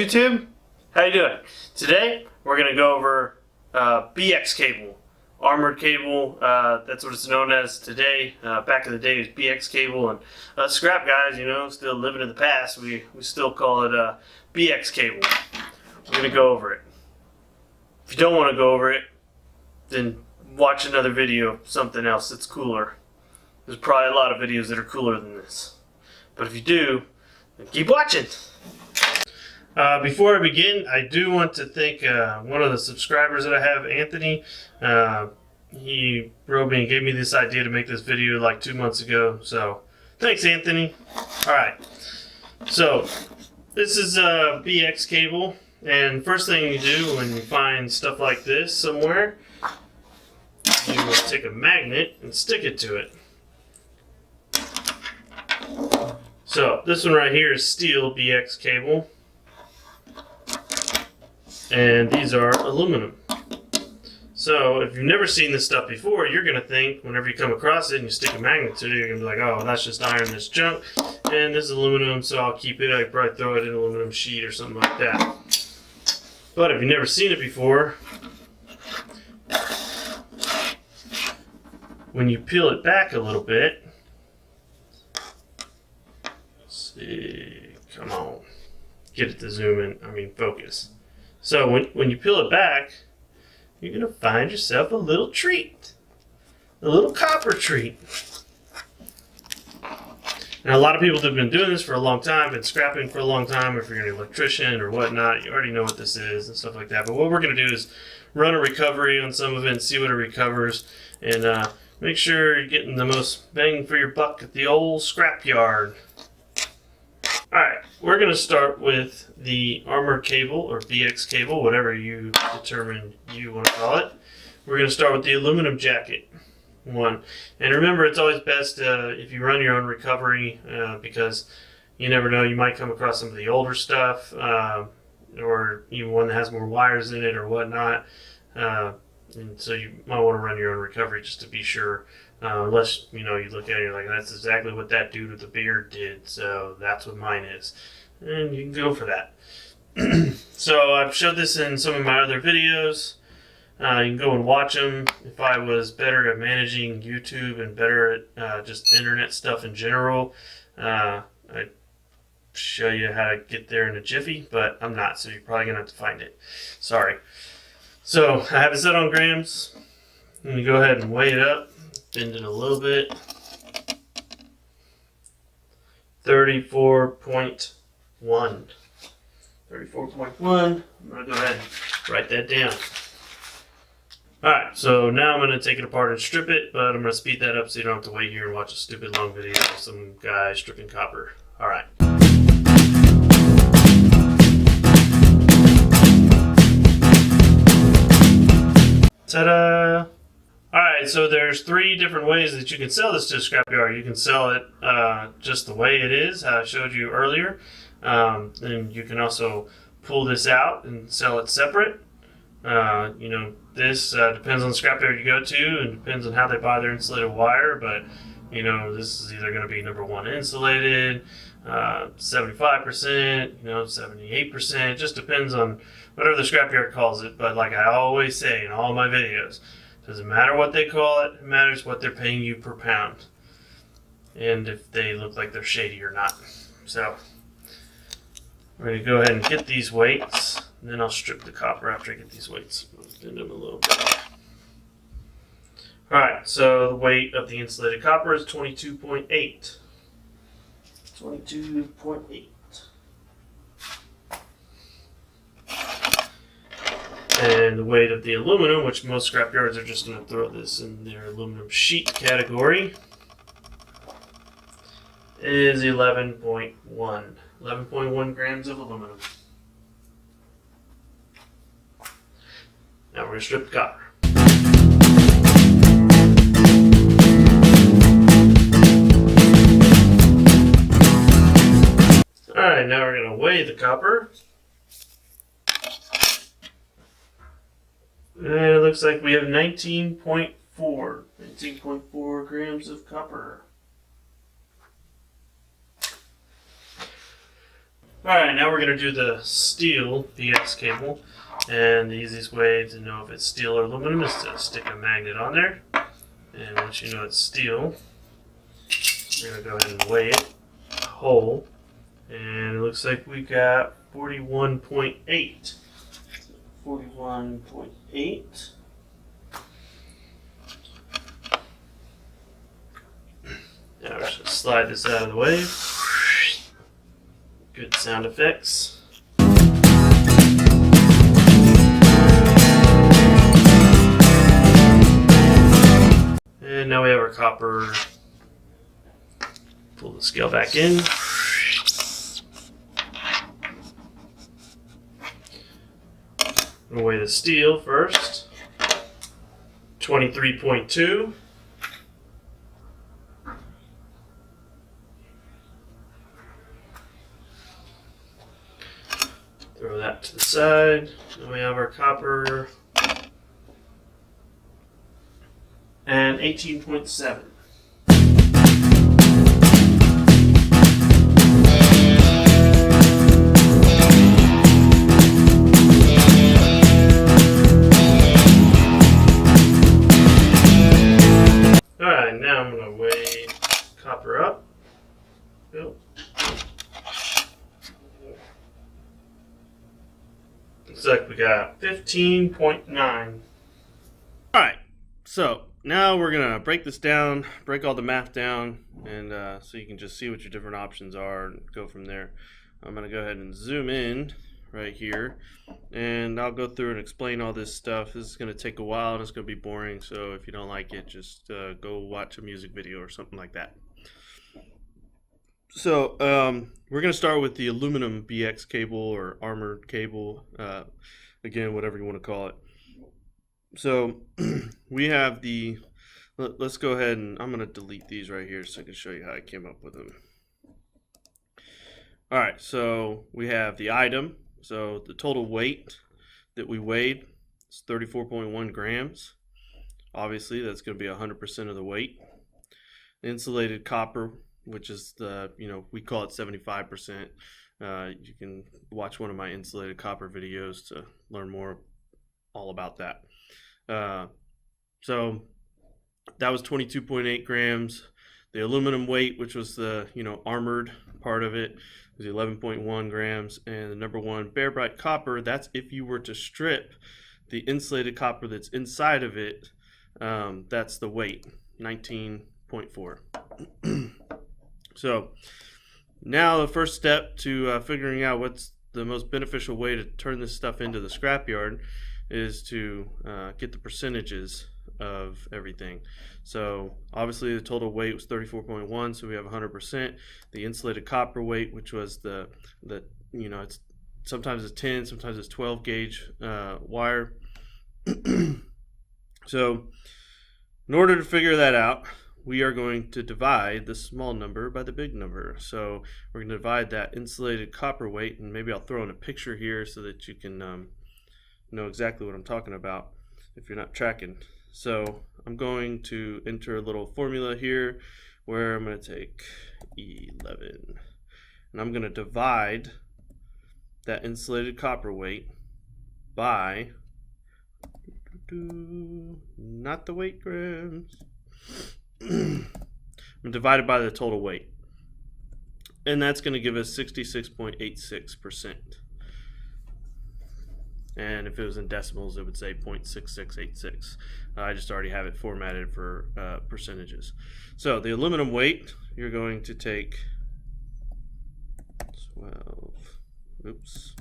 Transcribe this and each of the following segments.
YouTube, how you doing? Today we're going to go over BX cable, armored cable. That's what it's known as today. Back in the day it was BX cable, and scrap guys, you know, still living in the past, we still call it BX cable. We're going to go over it. If you don't want to go over it, then watch another video of something else that's cooler. There's probably a lot of videos that are cooler than this. But if you do, then keep watching. Before I begin, I do want to thank one of the subscribers that I have, Anthony. He wrote me and gave me this idea to make this video like 2 months ago. So, thanks, Anthony. Alright, so this is a BX cable. And first thing you do when you find stuff like this somewhere, you will take a magnet and stick it to it. So, this one right here is steel BX cable. And these are aluminum. So if you've never seen this stuff before, you're going to think whenever you come across it and you stick a magnet to it, you're going to be like, oh, that's just iron, that's junk, and this is aluminum, so I'll keep it. I'd probably throw it in an aluminum sheet or something like that. But if you've never seen it before, when you peel it back a little bit, let's see, come on, get it to zoom in, focus. So when you peel it back, you're going to find yourself a little treat. A little copper treat. Now a lot of people have been doing this for a long time, been scrapping for a long time. If you're an electrician or whatnot, you already know what this is and stuff like that. But what we're going to do is run a recovery on some of it and see what it recovers. And make sure you're getting the most bang for your buck at the old scrapyard. Alright, we're going to start with the armored cable, or BX cable, whatever you determine you want to call it. We're going to start with the aluminum jacket one. And remember, it's always best if you run your own recovery, because you never know, you might come across some of the older stuff, or even one that has more wires in it or whatnot. And so you might want to run your own recovery just to be sure. Unless, you know, you look at it and you're like, that's exactly what that dude with the beard did, so that's what mine is. And you can go for that. So I've showed this in some of my other videos. You can go and watch them. If I was better at managing YouTube and better at just internet stuff in general, I'd show you how to get there in a jiffy, but I'm not, so you're probably going to have to find it. Sorry. So I have it set on grams. I'm going to go ahead and weigh it up. Bend it a little bit. 34.1. 34.1. I'm going to go ahead and write that down. Alright, so now I'm going to take it apart and strip it, but I'm going to speed that up so you don't have to wait here and watch a stupid long video of some guy stripping copper. Alright. Ta-da! Alright, so there's 3 different ways that you can sell this to a scrapyard. You can sell it just the way it is, how I showed you earlier. And you can also pull this out and sell it separate. You know, this depends on the scrapyard you go to and depends on how they buy their insulated wire. But, you know, this is either going to be number 1 insulated, 75%, you know, 78%. It just depends on whatever the scrapyard calls it. But like I always say in all my videos, doesn't matter what they call it, it matters what they're paying you per pound. And if they look like they're shady or not. So, we're going to go ahead and get these weights, and then I'll strip the copper after I get these weights. I'll bend them a little bit. Alright, so the weight of the insulated copper is 22.8. 22.8. And the weight of the aluminum, which most scrapyards are just going to throw this in their aluminum sheet category, is 11.1. 11.1 grams of aluminum. Now we're going to strip the copper. Alright, now we're going to weigh the copper. And it looks like we have 19.4 grams of copper. Alright, now we're going to do the steel BX cable. And the easiest way to know if it's steel or aluminum is to stick a magnet on there. And once you know it's steel, we're going to go ahead and weigh it whole. And it looks like we got 41.8. 41.8. Now we're just going to slide this out of the way. Good sound effects. And now we have our copper. Pull the scale back in. We'll weigh the steel first. 23.2. Throw that to the side. Then we have our copper. And 18.7. Alright, now I'm going to weigh copper up. Looks like we got 15.9. Alright, so now we're going to break this down, break all the math down, and so you can just see what your different options are and go from there. I'm going to go ahead and zoom in right here, and I'll go through and explain all this stuff. This is going to take a while and it's going to be boring, so if you don't like it, just go watch a music video or something like that. So we're going to start with the aluminum BX cable or armored cable, again, whatever you want to call it. So we have the, let's go ahead and I'm going to delete these right here so I can show you how I came up with them. All right, so we have the item. So the total weight that we weighed is 34.1 grams. Obviously, that's going to be 100% of the weight. Insulated copper, which is the, we call it 75%. You can watch one of my insulated copper videos to learn more all about that. So that was 22.8 grams. The aluminum weight, which was the armored part of it, was 11.1 grams. And the number one bare bright copper, that's if you were to strip the insulated copper that's inside of it, that's the weight, 19.4. So now the first step to figuring out what's the most beneficial way to turn this stuff into the scrapyard is to get the percentages of everything. So obviously the total weight was 34.1, so we have 100%. The insulated copper weight, which was the it's sometimes it's 10, sometimes it's 12 gauge wire. So in order to figure that out, we are going to divide the small number by the big number. So we're going to divide that insulated copper weight, and maybe I'll throw in a picture here so that you can know exactly what I'm talking about if you're not tracking. So I'm going to enter a little formula here where I'm going to take 11 and I'm going to divide that insulated copper weight by not the weight grams. I'm going to divide it by the total weight, and that's going to give us 66.86%. And if it was in decimals, it would say 0.6686. I just already have it formatted for percentages. So the aluminum weight, you're going to take 12. Oops.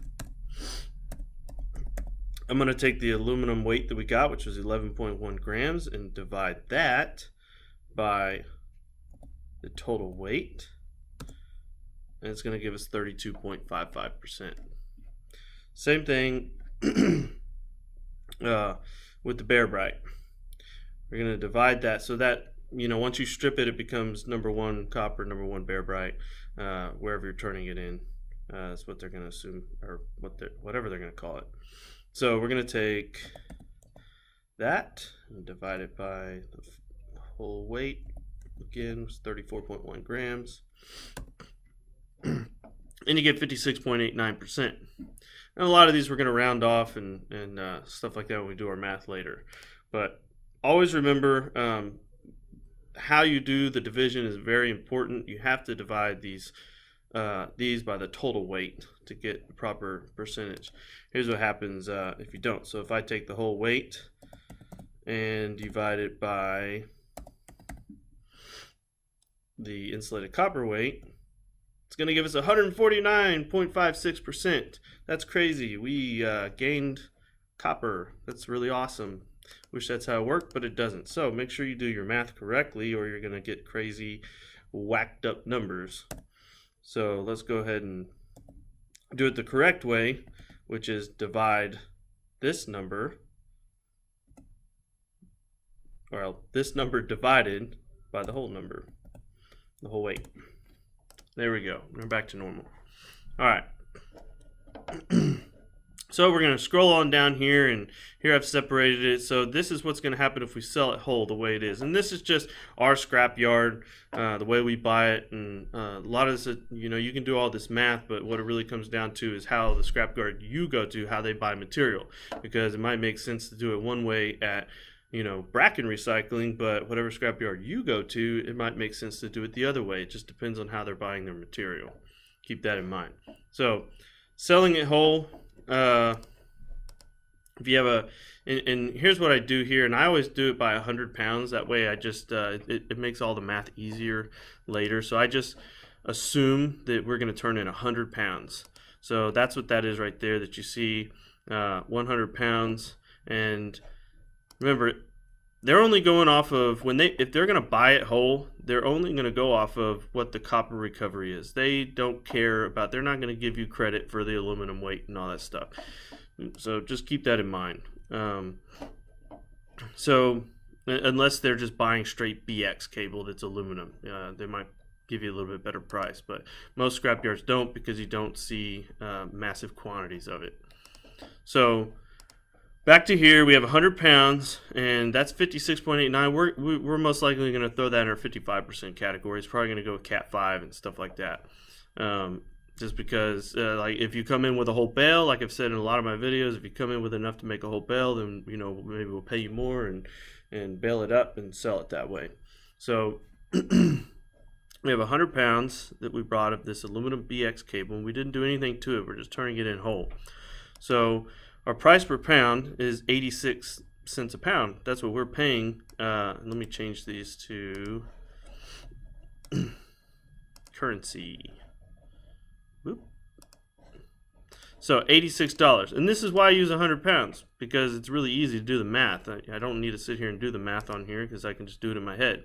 I'm going to take the aluminum weight that we got, which was 11.1 grams, and divide that by the total weight. And it's going to give us 32.55%. Same thing with the bare bright. We're going to divide that so that once you strip it, it becomes number one copper, number one bare bright, wherever you're turning it in. That's what they're going to assume, or whatever they're going to call it. So we're going to take that and divide it by the whole weight. Again, it's 34.1 grams. and you get 56.89%. And a lot of these we're going to round off and stuff like that when we do our math later. But always remember how you do the division is very important. You have to divide these by the total weight to get the proper percentage. Here's what happens if you don't. So if I take the whole weight and divide it by the insulated copper weight, it's going to give us 149.56%. That's crazy. We gained copper. That's really awesome. Wish that's how it worked, but it doesn't. So make sure you do your math correctly or you're going to get crazy whacked up numbers. So let's go ahead and do it the correct way, which is divide this number, or this number divided by the whole number, the whole weight. There we go. We're back to normal. All right. So we're going to scroll on down here, and here I've separated it. So this is what's going to happen if we sell it whole the way it is. And this is just our scrapyard, the way we buy it. And a lot of this, you can do all this math, but what it really comes down to is how the scrapyard you go to, how they buy material. Because it might make sense to do it one way at Bracken recycling, but whatever scrapyard you go to, it might make sense to do it the other way. It just depends on how they're buying their material. Keep that in mind. So selling it whole, if you have and here's what I do here, and I always do it by 100 pounds. That way I just, it makes all the math easier later. So I just assume that we're going to turn in 100 pounds. So that's what that is right there that you see, 100 pounds. And remember, they're only going off of if they're going to buy it whole, they're only going to go off of what the copper recovery is. They don't care about, they're not going to give you credit for the aluminum weight and all that stuff. So just keep that in mind. So unless they're just buying straight BX cable that's aluminum, they might give you a little bit better price, but most scrapyards don't, because you don't see massive quantities of it. So back to here, we have 100 pounds, and that's 56.89. We're most likely going to throw that in our 55% category. It's probably going to go with Cat 5 and stuff like that. Just because, like, if you come in with a whole bale, like I've said in a lot of my videos, if you come in with enough to make a whole bale, then, maybe we'll pay you more and bale it up and sell it that way. So we have 100 pounds that we brought of this aluminum BX cable, and we didn't do anything to it. We're just turning it in whole. So our price per pound is 86 cents a pound. That's what we're paying. Let me change these to currency. Whoop. So $86. And this is why I use 100 pounds, because it's really easy to do the math. I don't need to sit here and do the math on here, because I can just do it in my head.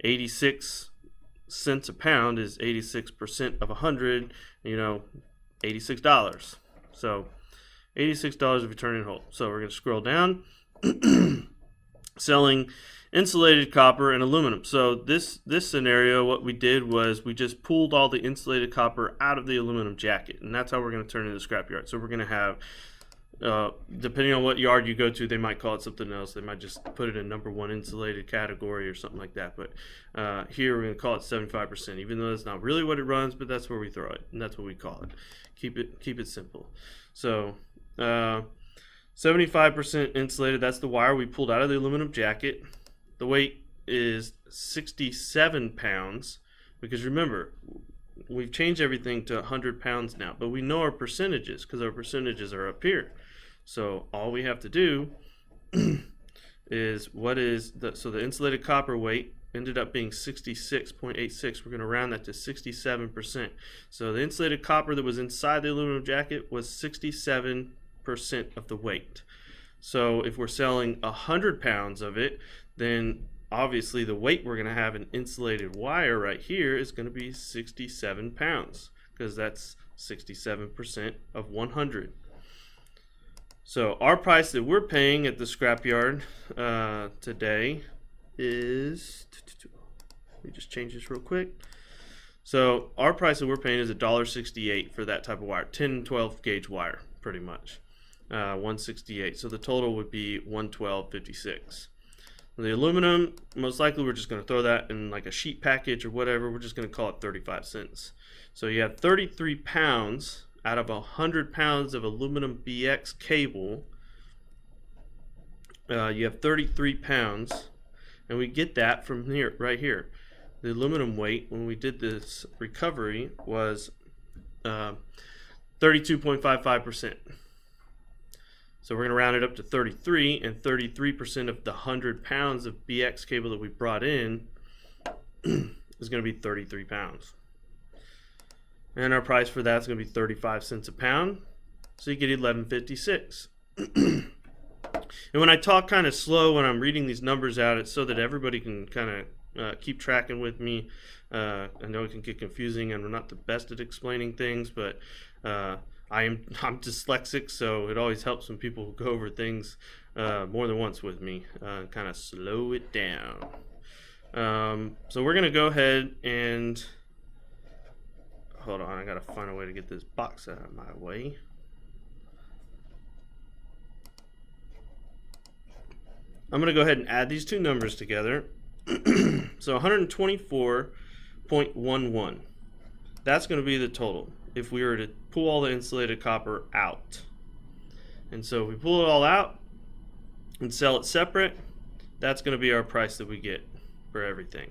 86 cents a pound is 86% of 100, $86. So $86 if you turn it whole. So we're going to scroll down. Selling insulated copper and aluminum. So this scenario, what we did was we just pulled all the insulated copper out of the aluminum jacket, and that's how we're going to turn it into scrapyard. So we're going to have, depending on what yard you go to, they might call it something else. They might just put it in #1 insulated category or something like that. But here we're going to call it 75%, even though that's not really what it runs, but that's where we throw it, and that's what we call it. Keep it simple. So 75% insulated, that's the wire we pulled out of the aluminum jacket. The weight is 67 pounds, because remember, we've changed everything to 100 pounds now, but we know our percentages because our percentages are up here. So all we have to do is so the insulated copper weight ended up being 66.86. We're going to round that to 67%. So the insulated copper that was inside the aluminum jacket was 67% of the weight. So if we're selling 100 pounds of it, then obviously the weight we're going to have in insulated wire right here is going to be 67 pounds, because that's 67% of 100. So our price that we're paying at the scrapyard today is, let me just change this real quick. So our price that we're paying is $1.68 for that type of wire, 10 and 12 gauge wire, pretty much. 168. So the total would be $112.56. The aluminum, most likely we're just going to throw that in like a sheet package or whatever. We're just going to call it 35 cents. So you have 33 pounds out of 100 pounds of aluminum BX cable. You have 33 pounds, and we get that from here, right here. The aluminum weight when we did this recovery was 32.55%. So we're going to round it up to 33, and 33% of the 100 pounds of BX cable that we brought in is going to be 33 pounds. And our price for that is going to be 35 cents a pound. So you get $11.56. And when I talk kind of slow when I'm reading these numbers out, it's so that everybody can kind of keep tracking with me. I know it can get confusing, and I'm not the best at explaining things, but I'm dyslexic, so it always helps when people go over things more than once with me, kind of slow it down. So we're gonna go ahead and hold on. I gotta find a way to get this box out of my way. I'm gonna go ahead and add these two numbers together. So 124.11. That's gonna be the total if we were to pull all the insulated copper out. And so if we pull it all out and sell it separate, that's going to be our price that we get for everything,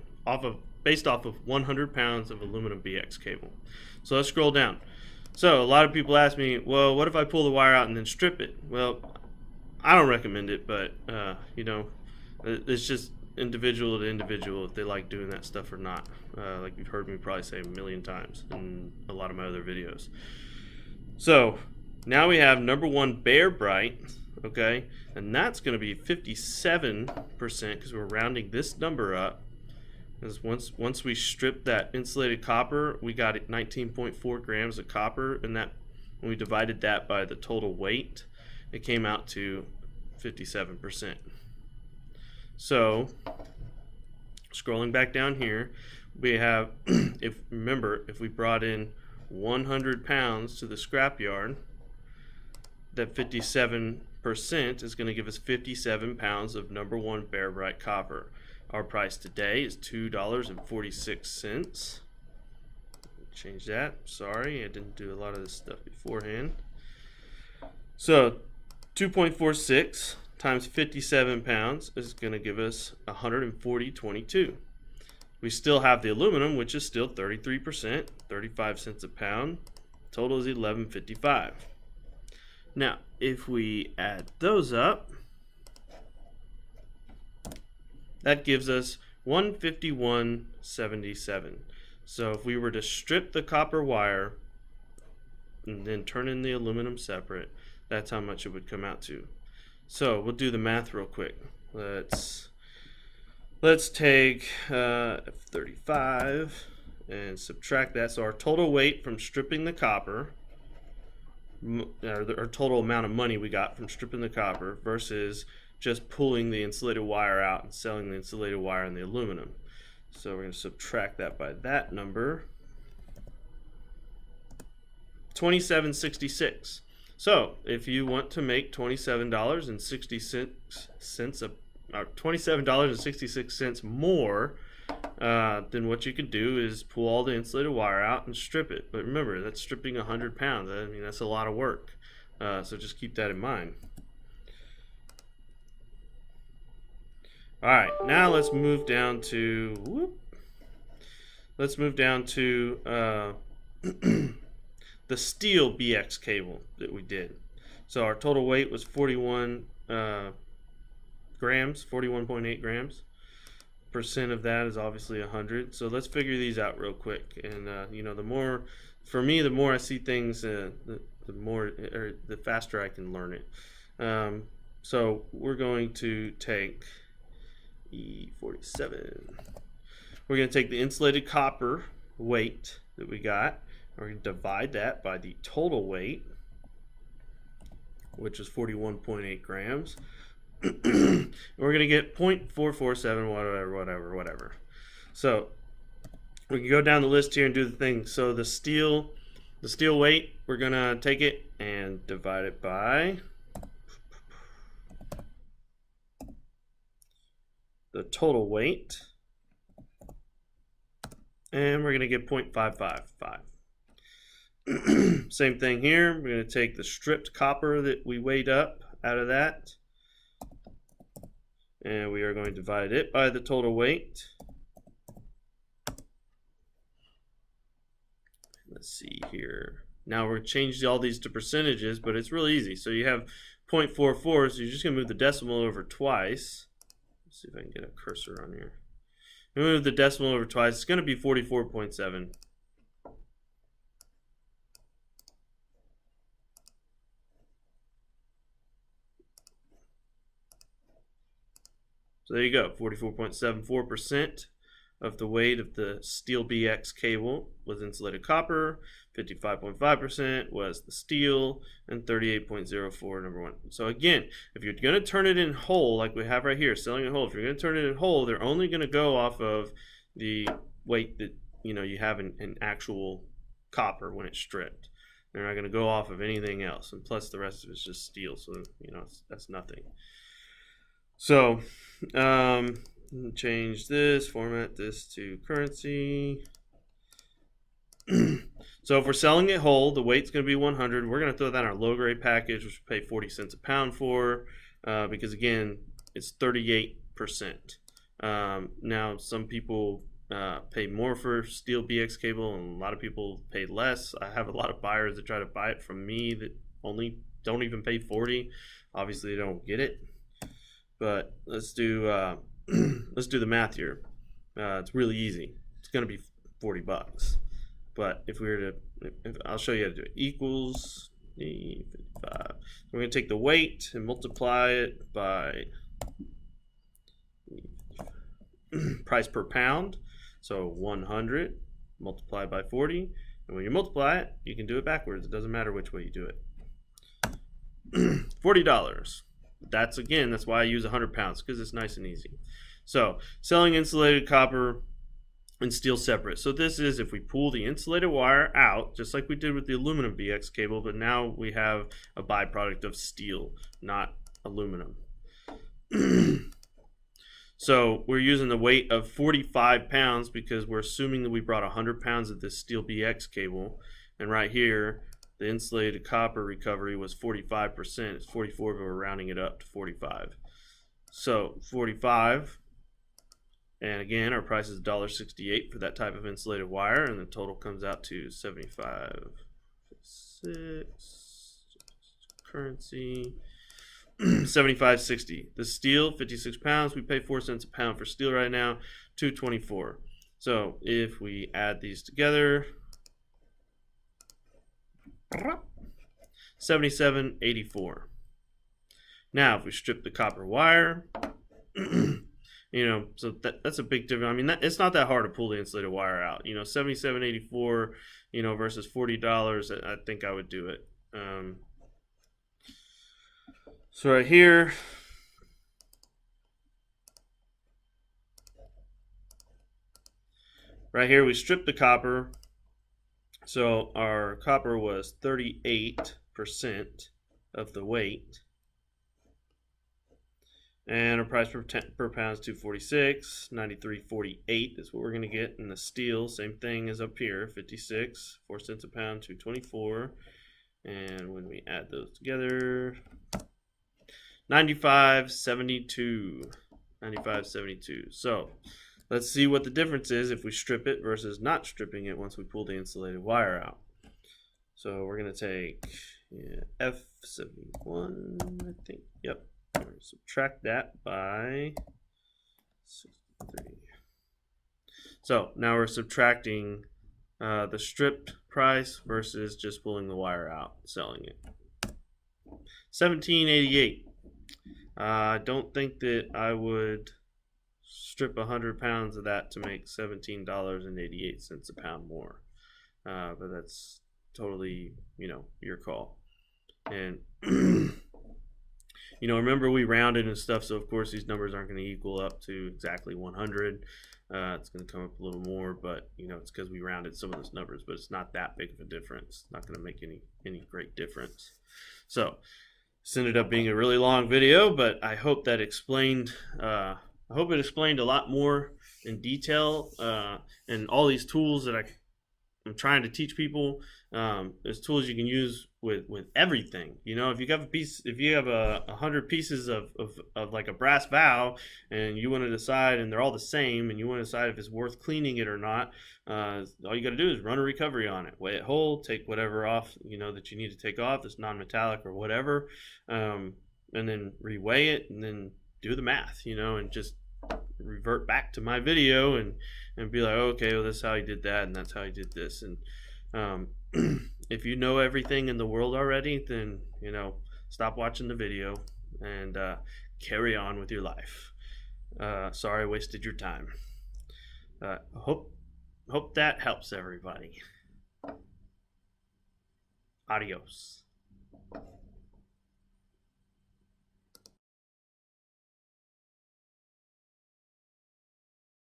based off of 100 pounds of aluminum BX cable. So let's scroll down. So a lot of people ask me, well, what if I pull the wire out and then strip it? Well, I don't recommend it, but you know, it's just individual to individual if they like doing that stuff or not. Like you've heard me probably say a million times in a lot of my other videos. So now we have number one bare bright, okay, and that's going to be 57% because we're rounding this number up. Because once we strip that insulated copper, we got 19.4 grams of copper, and that when we divided that by the total weight, it came out to 57%. So scrolling back down here, we have, if we brought in 100 pounds to the scrapyard, that 57% is going to give us 57 pounds of number one bare bright copper. Our price today is $2.46. Change that. Sorry, I didn't do a lot of this stuff beforehand. So 2.46 times 57 pounds is going to give us 140.22. We still have the aluminum, which is still 33%, 35 cents a pound. Total is $11.55. Now, if we add those up, that gives us $151.77. So if we were to strip the copper wire and then turn in the aluminum separate, that's how much it would come out to. So we'll do the math real quick. Let's take 35 and subtract that. So our total weight from stripping the copper, or total amount of money we got from stripping the copper versus just pulling the insulated wire out and selling the insulated wire and the aluminum. So we're going to subtract that by that number, $27.66. So if you want to make $27.66 more, then what you could do is pull all the insulated wire out and strip it. But remember, that's stripping 100 pounds. I mean, that's a lot of work. So just keep that in mind. All right, now let's move down to the steel BX cable that we did. So our total weight was 41 grams, 41.8 grams. Percent of that is obviously 100. So let's figure these out real quick. And you know, the more I see things, the faster I can learn it. So we're going to take E47. We're going to take the insulated copper weight that we got. We're going to divide that by the total weight, which is 41.8 grams. We're going to get 0.447, whatever. So we can go down the list here and do the thing. So the steel weight, we're going to take it and divide it by the total weight, and we're going to get 0.555. Same thing here. We're going to take the stripped copper that we weighed up out of that, and we are going to divide it by the total weight. Let's see here. Now we're changing all these to percentages, but it's really easy. So you have 0.44, so you're just going to move the decimal over twice. Let's see if I can get a cursor on here. Move the decimal over twice. It's going to be 44.7. So there you go, 44.74% of the weight of the steel BX cable was insulated copper, 55.5% was the steel, and 38.04 number one. So again, if you're going to turn it in whole, like we have right here, selling it whole, if you're going to turn it in whole, they're only going to go off of the weight that you have in actual copper when it's stripped. They're not going to go off of anything else, and plus the rest of it's just steel, so that's nothing. So change this, format this to currency. So if we're selling it whole, the weight's going to be 100. We're going to throw that in our low grade package, which we pay 40 cents a pound for, because again, it's 38%. Now some people pay more for steel BX cable, and a lot of people pay less. I have a lot of buyers that try to buy it from me that only don't even pay 40. Obviously, they don't get it. But let's do the math here. It's really easy. It's going to be $40. But if we were to, I'll show you how to do it. Equals 55. We're going to take the weight and multiply it by price per pound. So 100 multiplied by 40. And when you multiply it, you can do it backwards. It doesn't matter which way you do it. $40. That's why I use 100 pounds, because it's nice and easy. So selling insulated copper and steel separate. So this is if we pull the insulated wire out, just like we did with the aluminum BX cable, but now we have a byproduct of steel, not aluminum. So we're using the weight of 45 pounds because we're assuming that we brought 100 pounds of this steel BX cable. And right here, the insulated copper recovery was 45%. It's 44, but we're rounding it up to 45. So 45, and again, our price is $1.68 for that type of insulated wire, and the total comes out to 75.6. Currency 75.60. The steel, 56 pounds. We pay 4 cents a pound for steel right now, $2.24. So if we add these together, 77.84. Now if we strip the copper wire, so that's a big difference. I mean, it's not that hard to pull the insulated wire out. 77.84, versus $40. I think I would do it. So right here, we strip the copper. So our copper was 38% of the weight, and our price per pound is $2.46. 93.48 is what we're going to get. In the steel, same thing as up here, 56, 4 cents a pound, $2.24. And when we add those together, 95.72. 95.72. So let's see what the difference is if we strip it versus not stripping it once we pull the insulated wire out. So we're going to take F71, I think. Yep. We're going to subtract that by 63. So now we're subtracting the stripped price versus just pulling the wire out, selling it. 17.88. I don't think that I would strip 100 pounds of that to make $17.88 a pound more, but that's totally your call. And remember, we rounded and stuff, so of course these numbers aren't going to equal up to exactly 100. It's going to come up a little more, but it's because we rounded some of those numbers, but it's not that big of a difference. It's not going to make any great difference. So this ended up being a really long video, but I hope that explained I hope it explained a lot more in detail, and all these tools that I'm trying to teach people. There's tools you can use with everything. You know, if you have if you have 100 pieces of like a brass valve, and you want to decide, and they're all the same, and you want to decide if it's worth cleaning it or not, all you got to do is run a recovery on it, weigh it whole, take whatever off, you know, that you need to take off, that's non-metallic or whatever, and then reweigh it, and then do the math, you know, and just revert back to my video and be like, okay, well, this is how he did that, and that's how he did this. And if you know everything in the world already, then, you know, stop watching the video and carry on with your life. Sorry I wasted your time. Hope that helps everybody. Adios.